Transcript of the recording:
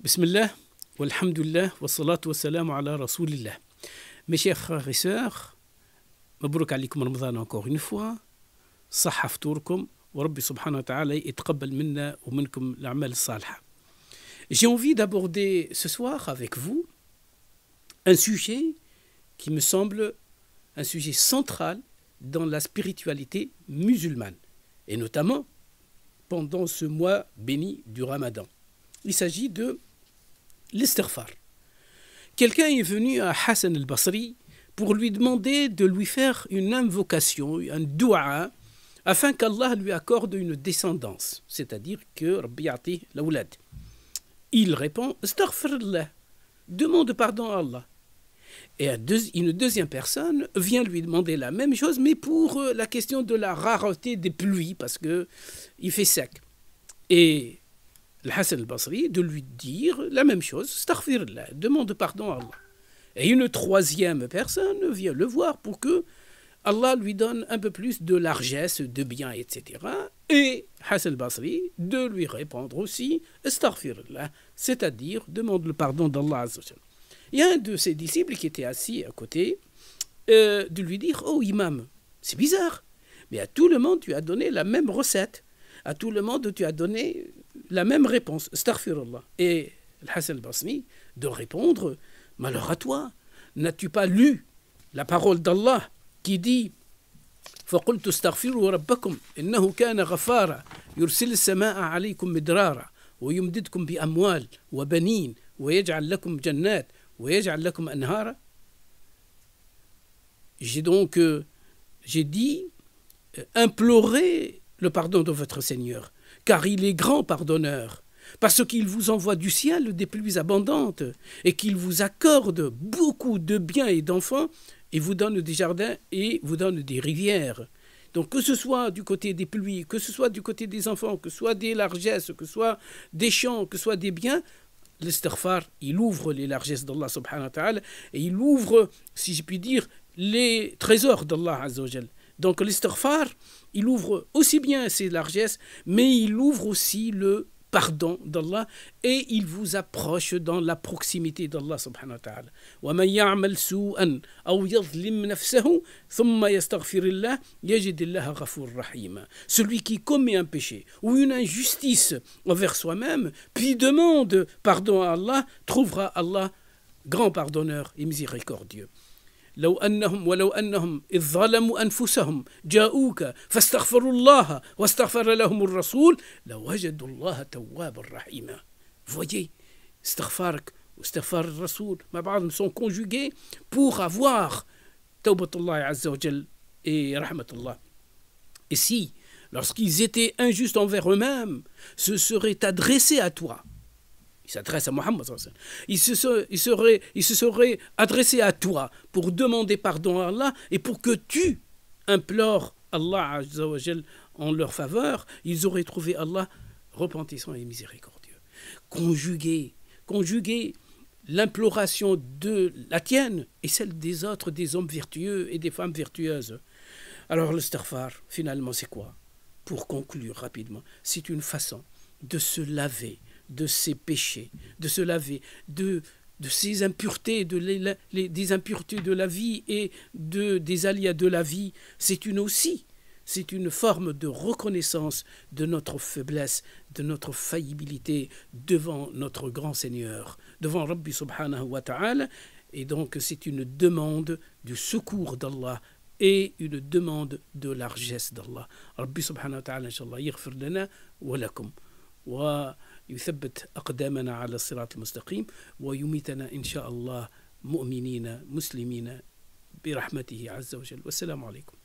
Bismillah, walhamdulillah, wassalatu wassalamu ala rasoulillah. Mes chers frères et sœurs, mabrouk alaikum Ramadan encore une fois, صحة فطوركم وربي سبحانه وتعالى يتقبل منا ومنكم الأعمال الصالحة. J'ai envie d'aborder ce soir avec vous un sujet qui me semble un sujet central dans la spiritualité musulmane, et notamment pendant ce mois béni du Ramadan. Il s'agit de l'istighfar. Quelqu'un est venu à Hassan al-Basri pour lui demander de lui faire une invocation, un dua, afin qu'Allah lui accorde une descendance, c'est-à-dire que Rabbi ya'tih l'awlad. Il répond « Astaghfirullah » demande pardon à Allah. Et une deuxième personne vient lui demander la même chose, mais pour la question de la rareté des pluies, parce qu'il fait sec. Et le Hassan al-Basri de lui dire la même chose, astaghfirullah, demande pardon à Allah. Et une troisième personne vient le voir pour que Allah lui donne un peu plus de largesse, de bien, etc. Et Hassan al-Basri de lui répondre aussi, astaghfirullah, c'est-à-dire demande le pardon d'Allah Azza wa Jalla. Il y a un de ses disciples qui était assis à côté, de lui dire, oh imam, c'est bizarre, mais à tout le monde tu as donné la même recette, à tout le monde tu as donné la même réponse, astaghfirullah. Et Hassan al-Basri de répondre, malheur à toi, n'as-tu pas lu la parole d'Allah qui dit فَقُلْتُ اسْتَغْفِرُوا رَبَّكُمْ إِنَّهُ كَانَ غَفَارًا يُرْسِلِ السَّمَاءَ عَلَيْكُمْ مِدْرَارًا وَيُمْدِدْكُمْ بِأَمْوَالٍ وَبَنِينَ وَيَجْعَلْ لَكُمْ جَنَّاتٍ وَيَجْعَلْ لَكُمْ أَنْهَارًا. J'ai dit, implorez le pardon de votre Seigneur, car il est grand pardonneur, parce qu'il vous envoie du ciel des pluies abondantes, et qu'il vous accorde beaucoup de biens et d'enfants, et vous donne des jardins et vous donne des rivières. Donc que ce soit du côté des pluies, que ce soit du côté des enfants, que ce soit des largesses, que ce soit des champs, que ce soit des biens, l'istighfar, il ouvre les largesses d'Allah subhanahu wa ta'ala, et il ouvre, si je puis dire, les trésors d'Allah azza wa jal. Donc l'istighfar, il ouvre aussi bien ses largesses, mais il ouvre aussi le pardon d'Allah, et il vous approche dans la proximité d'Allah subhanahu wa ta'ala. وَمَنْ يَعْمَلْ سُوءًا أَوْ يَظْلِمْ نَفْسَهُ ثُمَّ يَسْتَغْفِرِ اللَّهَ يَجِدِ اللَّهَ غَفُورًا رَحِيمًا. Celui qui commet un péché ou une injustice envers soi-même, puis demande pardon à Allah, trouvera Allah grand pardonneur et miséricordieux. ولو أنهم إذ ظلموا أنفسهم جاءوك فاستغفروا الله واستغفر لهم الرسول لوجدوا الله توابا رحيما. Voyez, istighfarak ou istighfar al-Rasoul, ma بعضهم sont conjugués pour avoir tawbatullah azza wa jal et rahmatullah. Et si, lorsqu'ils étaient injustes envers eux-mêmes, se seraient adressés à toi, il s'adresse à Mohammed, il se serait adressé à toi pour demander pardon à Allah et pour que tu implores Allah Azza wa Jal en leur faveur, ils auraient trouvé Allah repentissant et miséricordieux. Conjuguer l'imploration de la tienne et celle des autres, des hommes vertueux et des femmes vertueuses. Alors l'istighfar, finalement, c'est quoi? Pour conclure rapidement, c'est une façon de se laver de ses péchés, de se laver de ses impuretés, des impuretés de la vie et des aléas de la vie. C'est une forme de reconnaissance de notre faiblesse, de notre faillibilité devant notre grand Seigneur, devant Rabbi subhanahu wa ta'ala. Et donc c'est une demande du secours d'Allah et une demande de largesse d'Allah. Rabbi subhanahu wa ta'ala, inshallah, yaghfir lana wa lakum. ويثبت أقدامنا على الصراط المستقيم ويميتنا إن شاء الله مؤمنين مسلمين برحمته عز وجل. والسلام عليكم.